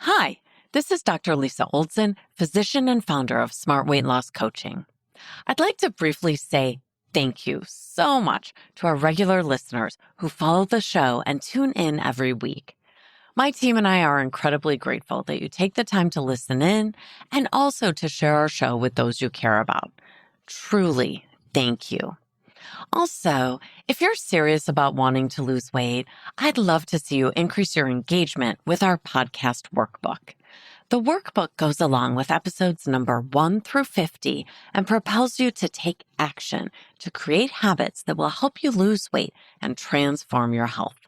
Hi, this is Dr. Lisa Oldson, physician and founder of Smart Weight Loss Coaching. I'd like to briefly say thank you so much to our regular listeners who follow the show and tune in every week. My team and I are incredibly grateful that you take the time to listen in and also to share our show with those you care about. Truly, thank you. Also, if you're serious about wanting to lose weight, I'd love to see you increase your engagement with our podcast workbook. The workbook goes along with episodes number 1 through 50 and propels you to take action to create habits that will help you lose weight and transform your health.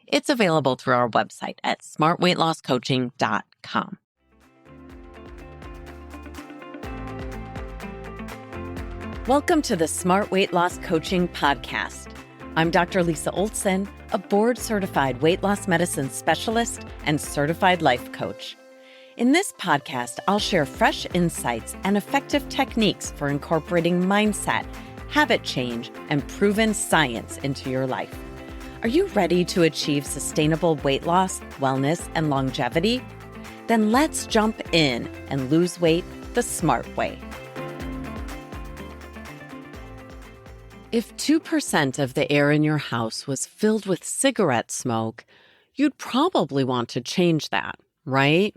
It's available through our website at smartweightlosscoaching.com. Welcome to the Smart Weight Loss Coaching Podcast. I'm Dr. Lisa Oldson, a board-certified weight loss medicine specialist and certified life coach. In this podcast, I'll share fresh insights and effective techniques for incorporating mindset, habit change, and proven science into your life. Are you ready to achieve sustainable weight loss, wellness, and longevity? Then let's jump in and lose weight the smart way. If 2% of the air in your house was filled with cigarette smoke, you'd probably want to change that, right?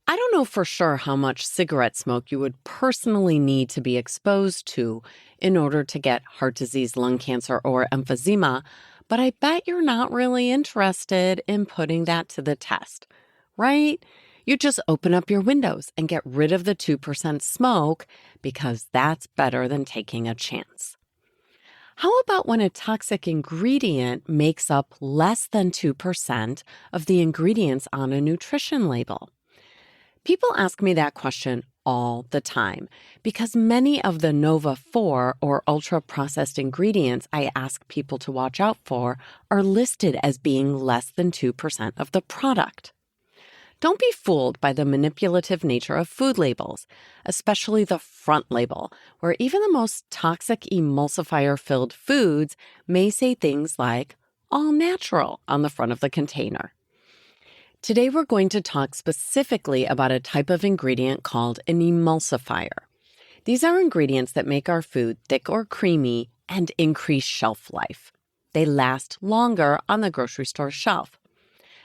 I don't know for sure how much cigarette smoke you would personally need to be exposed to in order to get heart disease, lung cancer, or emphysema, but I bet you're not really interested in putting that to the test, right? You just open up your windows and get rid of the 2% smoke because that's better than taking a chance. How about when a toxic ingredient makes up less than 2% of the ingredients on a nutrition label? People ask me that question all the time because many of the Nova 4 or ultra-processed ingredients I ask people to watch out for are listed as being less than 2% of the product. Don't be fooled by the manipulative nature of food labels, especially the front label, where even the most toxic emulsifier-filled foods may say things like all natural on the front of the container. Today, we're going to talk specifically about a type of ingredient called an emulsifier. These are ingredients that make our food thick or creamy and increase shelf life. They last longer on the grocery store shelf.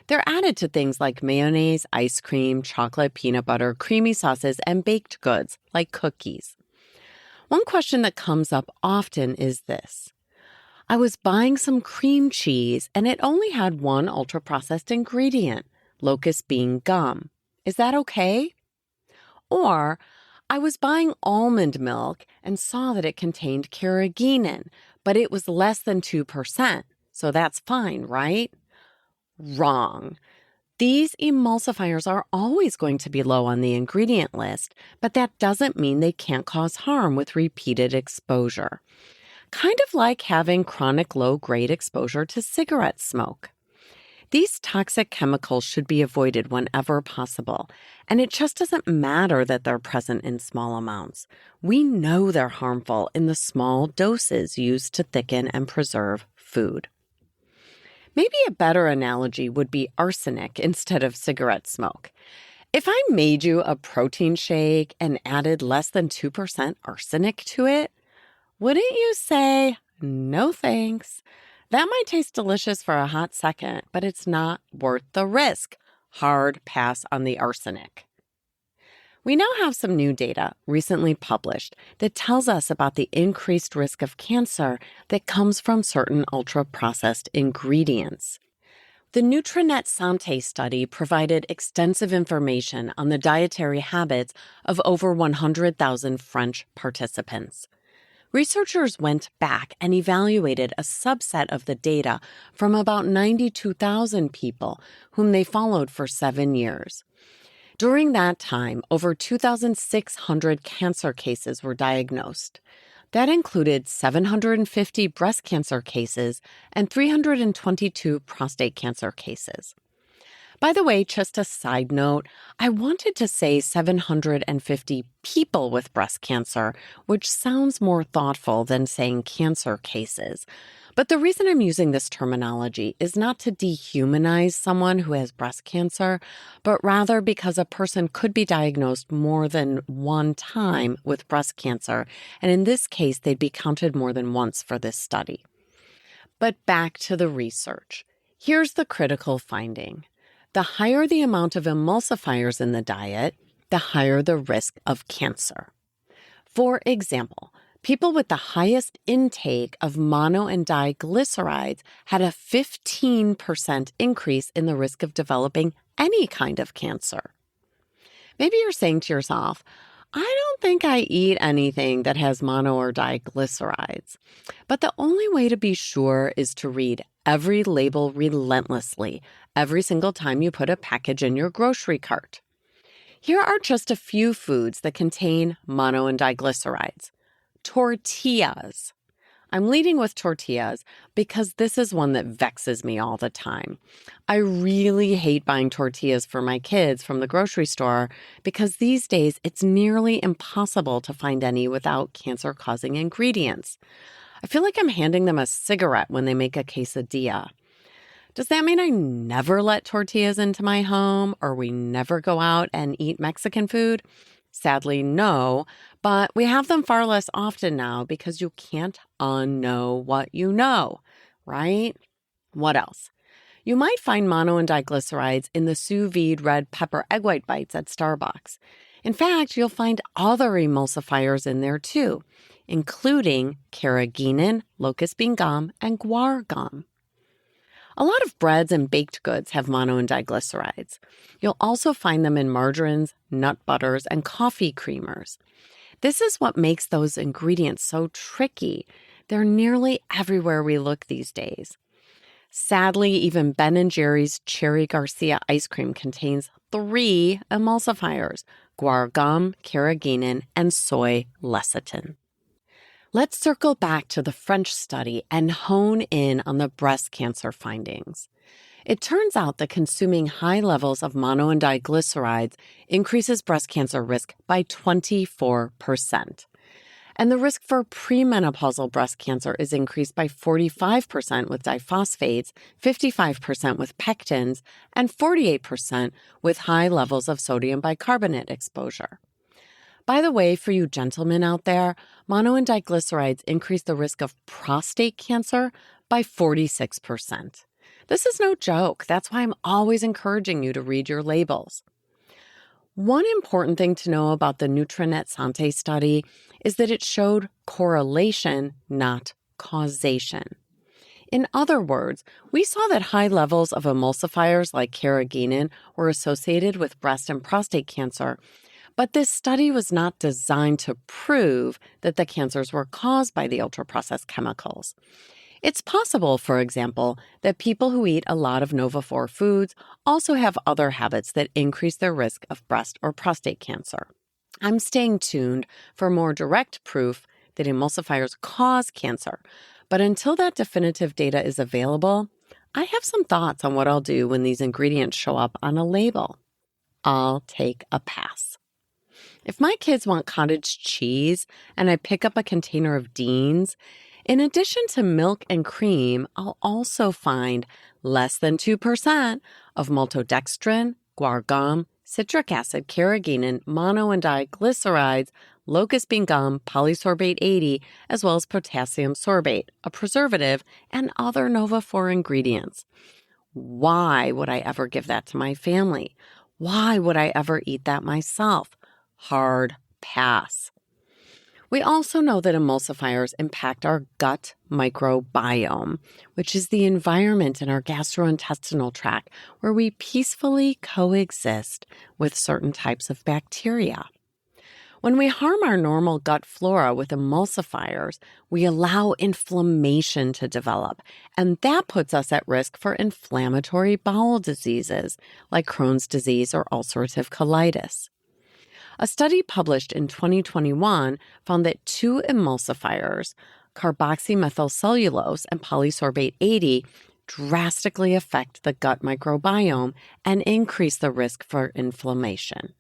They're added to things like mayonnaise, ice cream, chocolate, peanut butter, creamy sauces, and baked goods like cookies. One question that comes up often is this. I was buying some cream cheese and it only had one ultra-processed ingredient, locust bean gum. Is that okay? Or, I was buying almond milk and saw that it contained carrageenan, but it was less than 2%, so that's fine, right? Wrong. These emulsifiers are always going to be low on the ingredient list, but that doesn't mean they can't cause harm with repeated exposure. Kind of like having chronic low-grade exposure to cigarette smoke. These toxic chemicals should be avoided whenever possible, and it just doesn't matter that they're present in small amounts. We know they're harmful in the small doses used to thicken and preserve food. Maybe a better analogy would be arsenic instead of cigarette smoke. If I made you a protein shake and added less than 2% arsenic to it, wouldn't you say, no thanks? That might taste delicious for a hot second, but it's not worth the risk. Hard pass on the arsenic. We now have some new data recently published that tells us about the increased risk of cancer that comes from certain ultra-processed ingredients. The Nutrinet Santé study provided extensive information on the dietary habits of over 100,000 French participants. Researchers went back and evaluated a subset of the data from about 92,000 people whom they followed for 7 years. During that time, over 2,600 cancer cases were diagnosed. That included 750 breast cancer cases and 322 prostate cancer cases. By the way, just a side note, I wanted to say 750 people with breast cancer, which sounds more thoughtful than saying cancer cases. But the reason I'm using this terminology is not to dehumanize someone who has breast cancer, but rather because a person could be diagnosed more than one time with breast cancer, and in this case, they'd be counted more than once for this study. But back to the research. Here's the critical finding. The higher the amount of emulsifiers in the diet, the higher the risk of cancer. For example, people with the highest intake of mono and diglycerides had a 15% increase in the risk of developing any kind of cancer. Maybe you're saying to yourself, I don't think I eat anything that has mono or diglycerides. But the only way to be sure is to read every label relentlessly every single time you put a package in your grocery cart. Here are just a few foods that contain mono and diglycerides. Tortillas. I'm leading with tortillas because this is one that vexes me all the time. I really hate buying tortillas for my kids from the grocery store because these days it's nearly impossible to find any without cancer-causing ingredients. I feel like I'm handing them a cigarette when they make a quesadilla. Does that mean I never let tortillas into my home or we never go out and eat Mexican food? Sadly, no, but we have them far less often now because you can't unknow what you know, right? What else? You might find mono and diglycerides in the sous vide red pepper egg white bites at Starbucks. In fact, you'll find other emulsifiers in there too, including carrageenan, locust bean gum, and guar gum. A lot of breads and baked goods have mono and diglycerides. You'll also find them in margarines, nut butters, and coffee creamers. This is what makes those ingredients so tricky. They're nearly everywhere we look these days. Sadly, even Ben & Jerry's Cherry Garcia ice cream contains 3 emulsifiers: guar gum, carrageenan, and soy lecithin. Let's circle back to the French study and hone in on the breast cancer findings. It turns out that consuming high levels of mono and diglycerides increases breast cancer risk by 24%. And the risk for premenopausal breast cancer is increased by 45% with diphosphates, 55% with pectins, and 48% with high levels of sodium bicarbonate exposure. By the way, for you gentlemen out there, mono and diglycerides increase the risk of prostate cancer by 46%. This is no joke. That's why I'm always encouraging you to read your labels. One important thing to know about the Nutrinet Santé study is that it showed correlation, not causation. In other words, we saw that high levels of emulsifiers like carrageenan were associated with breast and prostate cancer, but this study was not designed to prove that the cancers were caused by the ultra-processed chemicals. It's possible, for example, that people who eat a lot of Nova-4 foods also have other habits that increase their risk of breast or prostate cancer. I'm staying tuned for more direct proof that emulsifiers cause cancer, but until that definitive data is available, I have some thoughts on what I'll do when these ingredients show up on a label. I'll take a pass. If my kids want cottage cheese and I pick up a container of Dean's, in addition to milk and cream, I'll also find less than 2% of maltodextrin, guar gum, citric acid, carrageenan, mono and diglycerides, locust bean gum, polysorbate 80, as well as potassium sorbate, a preservative, and other Nova-4 ingredients. Why would I ever give that to my family? Why would I ever eat that myself? Hard pass. We also know that emulsifiers impact our gut microbiome, which is the environment in our gastrointestinal tract where we peacefully coexist with certain types of bacteria. When we harm our normal gut flora with emulsifiers, we allow inflammation to develop, and that puts us at risk for inflammatory bowel diseases like Crohn's disease or ulcerative colitis. A study published in 2021 found that 2 emulsifiers, carboxymethylcellulose and polysorbate 80, drastically affect the gut microbiome and increase the risk for inflammation.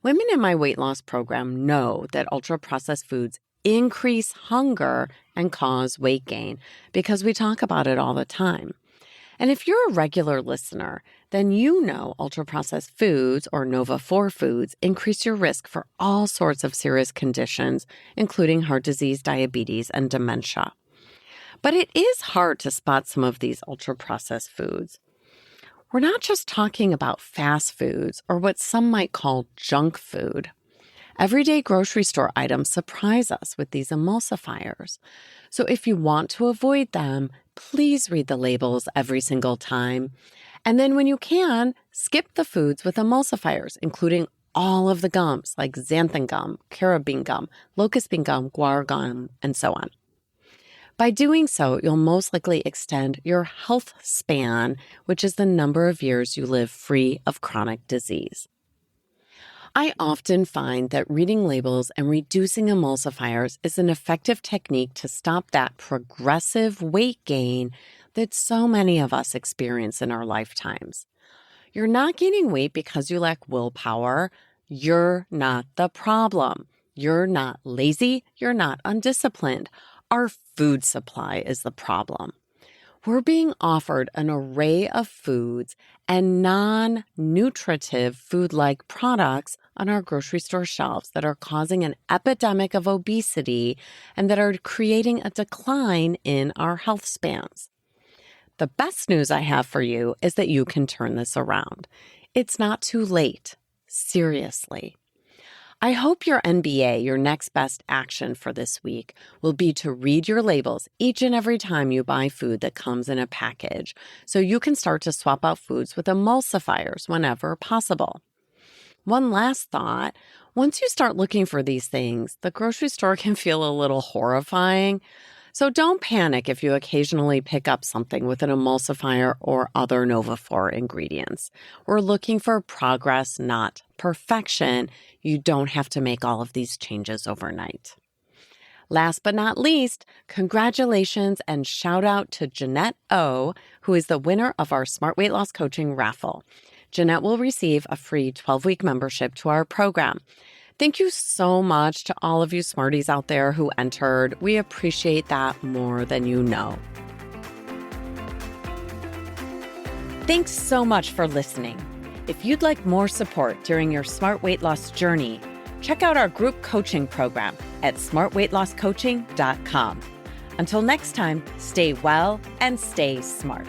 Women in my weight loss program know that ultra-processed foods increase hunger and cause weight gain because we talk about it all the time. And if you're a regular listener, then you know ultra-processed foods or Nova-4 foods increase your risk for all sorts of serious conditions, including heart disease, diabetes, and dementia. But it is hard to spot some of these ultra-processed foods. We're not just talking about fast foods or what some might call junk food. Everyday grocery store items surprise us with these emulsifiers. So if you want to avoid them, please read the labels every single time. And then when you can, skip the foods with emulsifiers, including all of the gums like xanthan gum, carob bean gum, locust bean gum, guar gum, and so on. By doing so, you'll most likely extend your health span, which is the number of years you live free of chronic disease. I often find that reading labels and reducing emulsifiers is an effective technique to stop that progressive weight gain that so many of us experience in our lifetimes. You're not gaining weight because you lack willpower. You're not the problem. You're not lazy. You're not undisciplined. Our food supply is the problem. We're being offered an array of foods and non-nutritive food-like products on our grocery store shelves that are causing an epidemic of obesity and that are creating a decline in our health spans. The best news I have for you is that you can turn this around. It's not too late. Seriously. I hope your NBA, your next best action for this week, will be to read your labels each and every time you buy food that comes in a package, so you can start to swap out foods with emulsifiers whenever possible. One last thought, once you start looking for these things, the grocery store can feel a little horrifying. So don't panic if you occasionally pick up something with an emulsifier or other Nova-4 ingredients. We're looking for progress, not perfection. You don't have to make all of these changes overnight. Last but not least, congratulations and shout out to Jeanette O, who is the winner of our Smart Weight Loss Coaching raffle. Jeanette will receive a free 12-week membership to our program. Thank you so much to all of you Smarties out there who entered. We appreciate that more than you know. Thanks so much for listening. If you'd like more support during your smart weight loss journey, check out our group coaching program at smartweightlosscoaching.com. Until next time, stay well and stay smart.